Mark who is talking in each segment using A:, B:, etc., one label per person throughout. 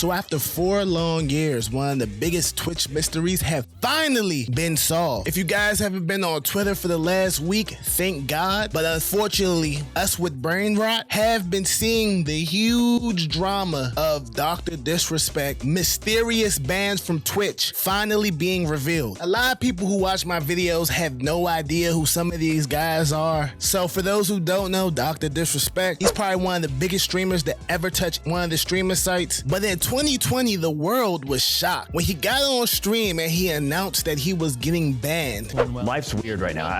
A: So after 4 long years, one of the biggest Twitch mysteries have finally been solved. If you guys haven't been on Twitter for the last week, thank God. But unfortunately, us with brain rot have been seeing the huge drama of DrDisrespect mysterious bans from Twitch finally being revealed. A lot of people who watch my videos have no idea who some of these guys are. So for those who don't know, DrDisrespect, he's probably one of the biggest streamers that ever touched one of the streaming sites. But in 2020, the world was shocked when he got on stream and he announced that he was getting banned.
B: Life's weird right now.
C: Oh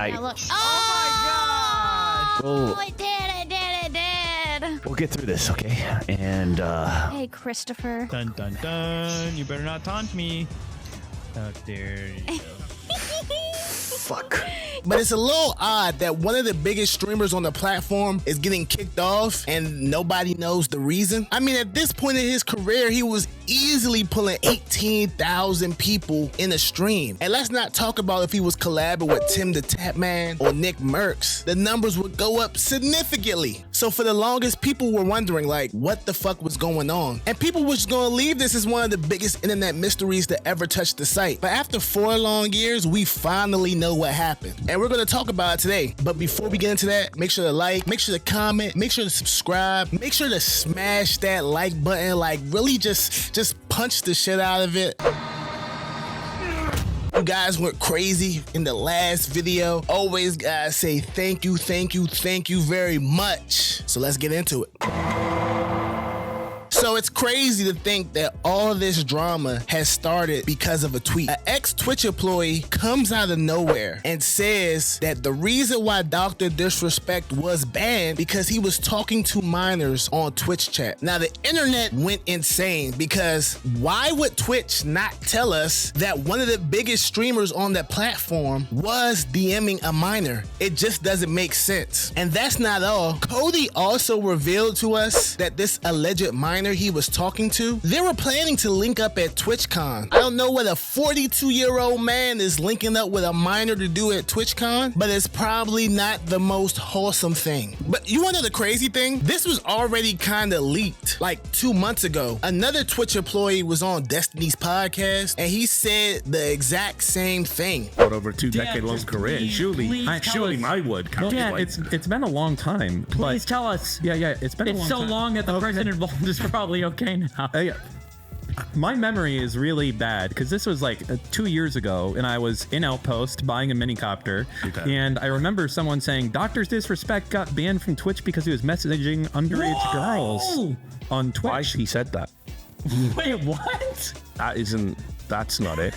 C: my god! I did.
B: We'll get through this, okay? And
C: Hey, Christopher.
D: Dun dun dun! You better not taunt me. There you go.
B: fuck.
A: But it's a little odd that one of the biggest streamers on the platform is getting kicked off and nobody knows the reason. I mean, at this point in his career, he was easily pulling 18,000 people in a stream. And let's not talk about if he was collabing with Tim the Tapman or Nick Merckx. The numbers would go up significantly. So for the longest, people were wondering, like, what the fuck was going on? And people were just gonna leave this as one of the biggest internet mysteries that ever touched the site. But after 4 long years, we finally know what happened. And we're gonna talk about it today. But before we get into that, make sure to like, make sure to comment, make sure to subscribe, make sure to smash that like button, like really just punch the shit out of it. You guys went crazy in the last video. Always gotta say thank you very much. So let's get into it. So it's crazy to think that all this drama has started because of a tweet. An ex-Twitch employee comes out of nowhere and says that the reason why DrDisrespect was banned because he was talking to minors on Twitch chat. Now the internet went insane because why would Twitch not tell us that one of the biggest streamers on that platform was DMing a minor? It just doesn't make sense. And that's not all. Cody also revealed to us that this alleged minor he was talking to, they were planning to link up at TwitchCon. I don't know what a 42-year-old man is linking up with a minor to do at TwitchCon, but it's probably not the most wholesome thing. But you wanna know the crazy thing? This was already kinda leaked like 2 months ago. Another Twitch employee was on Destiny's podcast and he said the exact same thing.
E: Over 2-decade-long career. Surely I would.
F: Yeah, it's been a long time.
G: Please tell us.
F: Yeah, it's been a long time.
G: It's so long that the person involved is probably okay now.
F: Yeah. My memory is really bad because this was like 2 years ago and I was in Outpost buying a minicopter and I remember someone saying DrDisrespect got banned from Twitch because he was messaging underage girls on Twitch.
E: Why he said that?
G: Wait, what?
E: That's not it.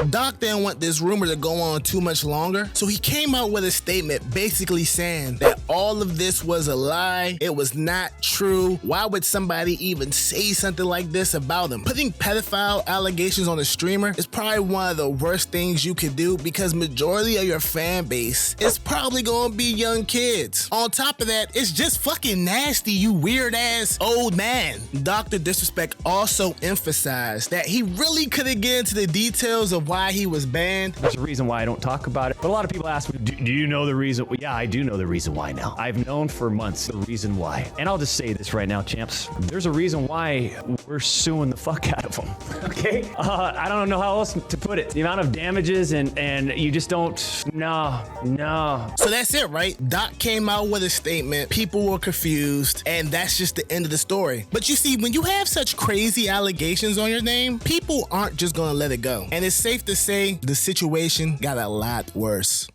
A: Doc didn't want this rumor to go on too much longer, so he came out with a statement basically saying that all of this was a lie, it was not true. Why would somebody even say something like this about him? Putting pedophile allegations on a streamer is probably one of the worst things you could do because majority of your fan base is probably gonna be young kids. On top of that, it's just fucking nasty, you weird ass old man. DrDisrespect also emphasized that he really couldn't get into the details of why he was banned.
B: There's a reason why I don't talk about it. But a lot of people ask me, do you know the reason? Well, yeah, I do know the reason why now. I've known for months the reason why. And I'll just say this right now, champs. There's a reason why we're suing the fuck out of them. Okay? I don't know how else to put it. The amount of damages and you just don't, no.
A: So that's it, right? Doc came out with a statement, people were confused, and that's just the end of the story. But you see, when you have such crazy allegations on your name, people aren't just gonna let it go. And it's safe to say the situation got a lot worse.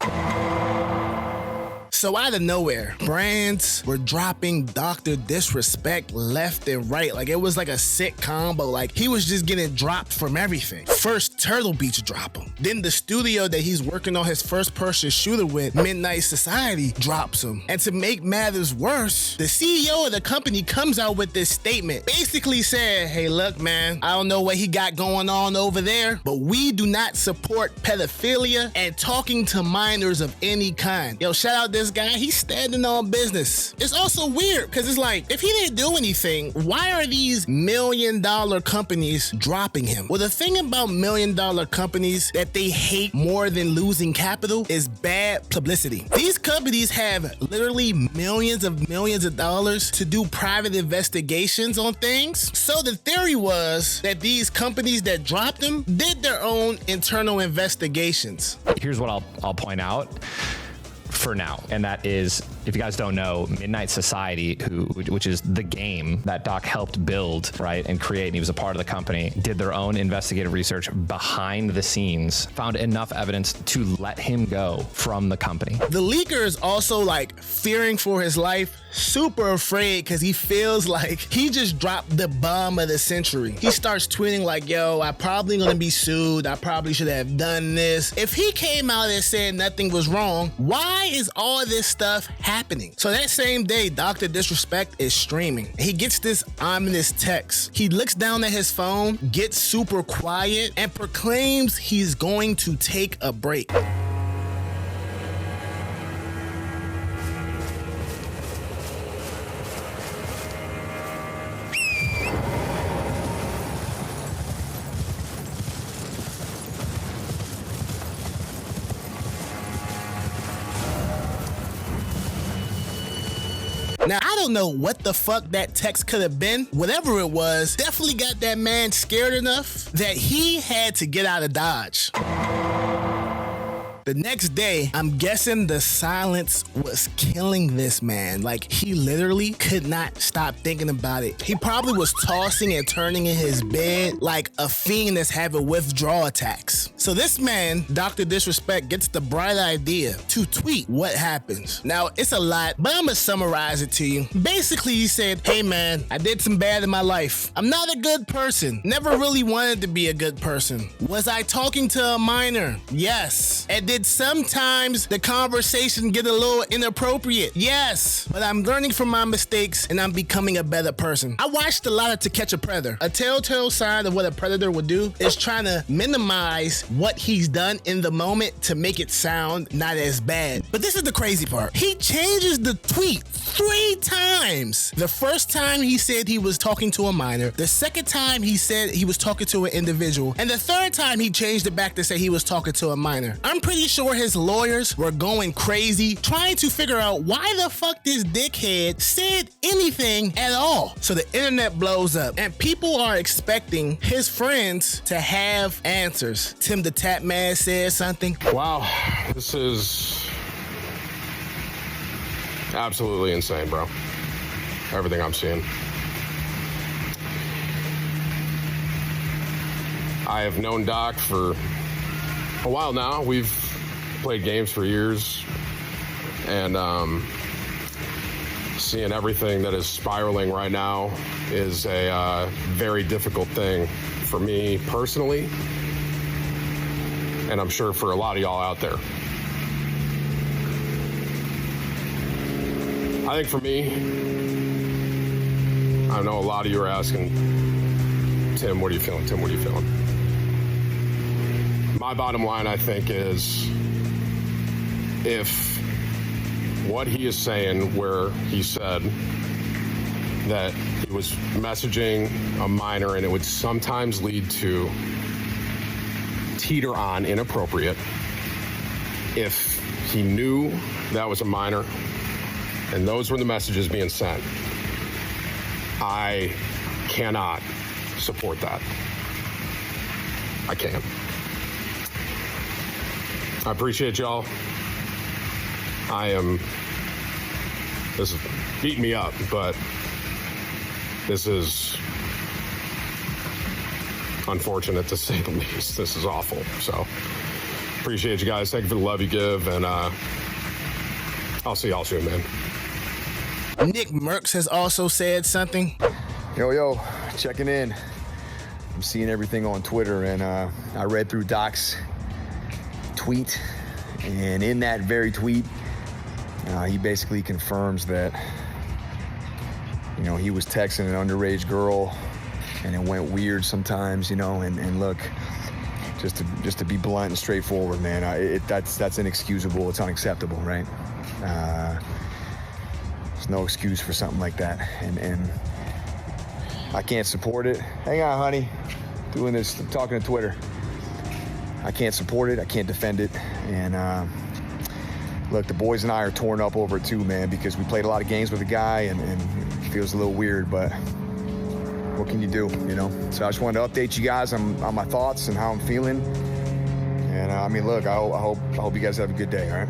A: So out of nowhere, brands were dropping DrDisrespect left and right. Like it was like a sick combo. Like he was just getting dropped from everything. First, Turtle Beach dropped him. Then the studio that he's working on his first person shooter with, Midnight Society, drops him. And to make matters worse, the CEO of the company comes out with this statement, basically saying, hey, look, man, I don't know what he got going on over there, but we do not support pedophilia and talking to minors of any kind. Yo, shout out this this guy. He's standing on business. It's also weird because it's like, if he didn't do anything, why are these $1 million companies dropping him? Well, the thing about $1 million companies that they hate more than losing capital is bad publicity. These companies have literally millions of dollars to do private investigations on things. So the theory was that these companies that dropped him did their own internal investigations.
H: Here's what I'll point out for now, and that is, if you guys don't know, Midnight Society, which is the game that Doc helped build, right, and create, and he was a part of the company, did their own investigative research behind the scenes, found enough evidence to let him go from the company.
A: The leaker is also like fearing for his life, super afraid because he feels like he just dropped the bomb of the century. He starts tweeting like, yo, I probably gonna be sued. I probably should have done this. If he came out and said nothing was wrong, why is all this stuff happening? So that same day, DrDisrespect is streaming. He gets this ominous text. He looks down at his phone, gets super quiet, and proclaims he's going to take a break. Now, I don't know what the fuck that text could have been. Whatever it was, definitely got that man scared enough that he had to get out of Dodge. The next day, I'm guessing the silence was killing this man. Like, he literally could not stop thinking about it. He probably was tossing and turning in his bed like a fiend that's having withdrawal attacks. So this man, DrDisrespect, gets the bright idea to tweet what happens. Now, it's a lot, but I'm gonna summarize it to you. Basically, he said, hey man, I did some bad in my life. I'm not a good person. Never really wanted to be a good person. Was I talking to a minor? Yes. And did sometimes the conversation get a little inappropriate? Yes. But I'm learning from my mistakes and I'm becoming a better person. I watched a lot of To Catch a Predator. A telltale sign of what a predator would do is trying to minimize what he's done in the moment to make it sound not as bad. But this is the crazy part. He changes the tweet 3 times. The first time he said he was talking to a minor. The second time he said he was talking to an individual. And the third time he changed it back to say he was talking to a minor. I'm pretty sure his lawyers were going crazy trying to figure out why the fuck this dickhead said anything at all. So the internet blows up and people are expecting his friends to have answers. Tim the Tap Man said something.
I: Wow, this is absolutely insane, bro. Everything I'm seeing. I have known Doc for a while now. We've played games for years, and seeing everything that is spiraling right now is a very difficult thing for me personally, and I'm sure for a lot of y'all out there. I think for me, I know a lot of you are asking, Tim, what are you feeling? Tim, what are you feeling? My bottom line, I think, is if what he is saying, where he said that he was messaging a minor and it would sometimes lead to teeter on inappropriate, if he knew that was a minor and those were the messages being sent, I cannot support that. I can't. I appreciate y'all. This is beating me up, but this is unfortunate to say the least. This is awful. So appreciate you guys. Thank you for the love you give, and I'll see y'all soon, man.
A: Nick Merckx has also said something.
J: Yo, checking in. I'm seeing everything on Twitter, and I read through Doc's tweet, and in that very tweet, he basically confirms that, he was texting an underage girl, and it went weird sometimes, and look, Just to be blunt and straightforward, man. That's inexcusable. It's unacceptable, right? There's no excuse for something like that, and I can't support it. Hang on, honey. Doing this, I'm talking to Twitter. I can't support it. I can't defend it. And look, the boys and I are torn up over it too, man, because we played a lot of games with the guy, and it feels a little weird, but what can you do, you know? So I just wanted to update you guys on my thoughts and how I'm feeling. And I mean, look, I hope you guys have a good day, all right?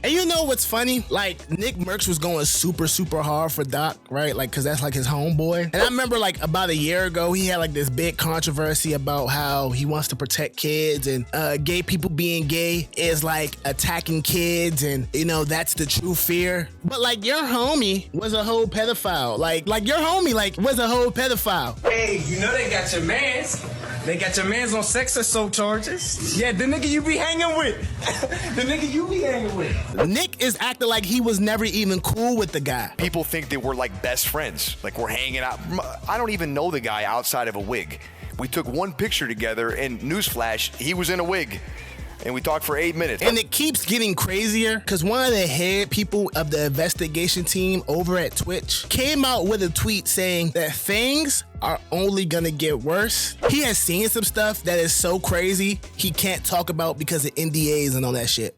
A: And you know what's funny? Like, Nick Merckx was going super, super hard for Doc, right? Like, cause that's like his homeboy. And I remember like about a year ago, he had like this big controversy about how he wants to protect kids, and gay people being gay is like attacking kids, and you know, that's the true fear. But like, your homie was a whole pedophile. Like your homie like was a whole pedophile.
K: Hey, you know they got your mans. They got your mans on sex assault charges. Yeah, the nigga you be hanging with. The nigga you be hanging with.
A: Nick is acting like he was never even cool with the guy.
L: People think that we're like best friends, like we're hanging out. I don't even know the guy outside of a wig. We took one picture together, and newsflash, he was in a wig. And we talked for 8 minutes.
A: And it keeps getting crazier because one of the head people of the investigation team over at Twitch came out with a tweet saying that things are only gonna get worse. He has seen some stuff that is so crazy he can't talk about because of NDAs and all that shit.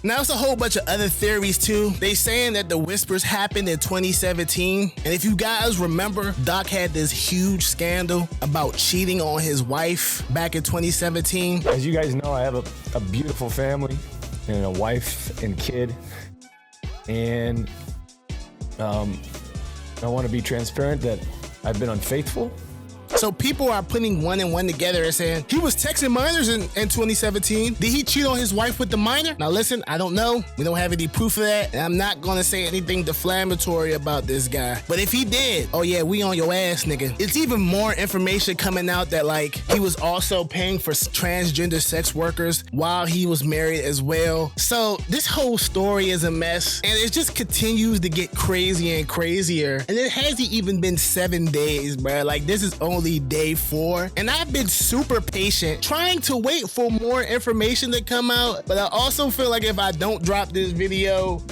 A: Now, it's a whole bunch of other theories too. They saying that the whispers happened in 2017. And if you guys remember, Doc had this huge scandal about cheating on his wife back in 2017.
M: As you guys know, I have a beautiful family and a wife and kid. And I want to be transparent that I've been unfaithful.
A: So people are putting one and one together and saying, he was texting minors in 2017. Did he cheat on his wife with the minor? Now listen, I don't know. We don't have any proof of that. And I'm not gonna say anything defamatory about this guy. But if he did, oh yeah, we on your ass, nigga. It's even more information coming out that like, he was also paying for transgender sex workers while he was married as well. So this whole story is a mess, and it just continues to get crazier and crazier. And it hasn't even been 7 days, bro. Like, this is only day 4, and I've been super patient trying to wait for more information to come out, but I also feel like if I don't drop this video,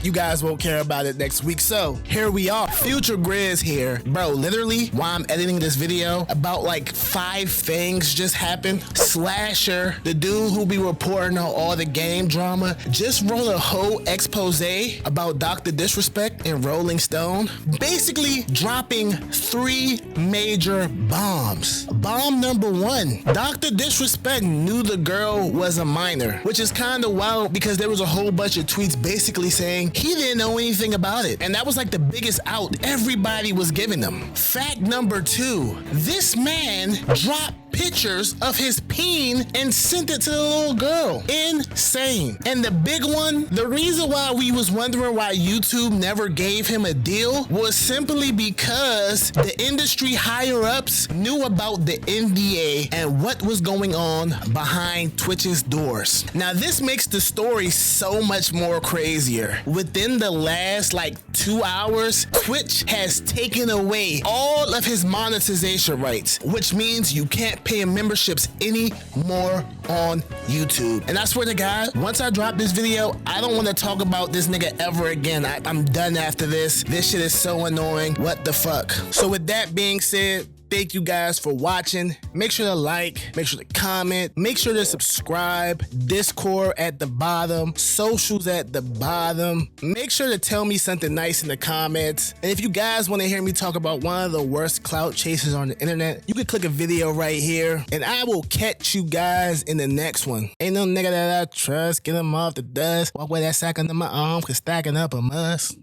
A: you guys won't care about it next week. So here we are, Future Grizz here, bro. Literally while I'm editing this video, about like 5 things just happened. Slasher, the dude who be reporting on all the game drama, just wrote a whole expose about DrDisrespect in Rolling Stone, basically dropping 3 major bombs. Bomb number 1, DrDisrespect knew the girl was a minor, which is kind of wild because there was a whole bunch of tweets basically saying he didn't know anything about it, and that was like the biggest out everybody was giving them. Fact number 2, this man dropped pictures of his peen and sent it to the little girl. Insane. And the big one, the reason why we was wondering why YouTube never gave him a deal was simply because the industry higher ups knew about the NDA and what was going on behind Twitch's doors. Now this makes the story so much more crazier. Within the last like 2 hours, Twitch has taken away all of his monetization rights, which means you can't pay him memberships anymore on YouTube. And I swear to God, once I drop this video, I don't want to talk about this nigga ever again. I'm done after this. This shit is so annoying. What the fuck? So with that being said, thank you guys for watching. Make sure to like, make sure to comment, make sure to subscribe. Discord at the bottom, socials at the bottom. Make sure to tell me something nice in the comments. And if you guys want to hear me talk about one of the worst clout chasers on the internet, you can click a video right here, and I will catch you guys in the next one. Ain't no nigga that I trust, get him off the dust. Walk with that sack under my arm, cause stacking up a must.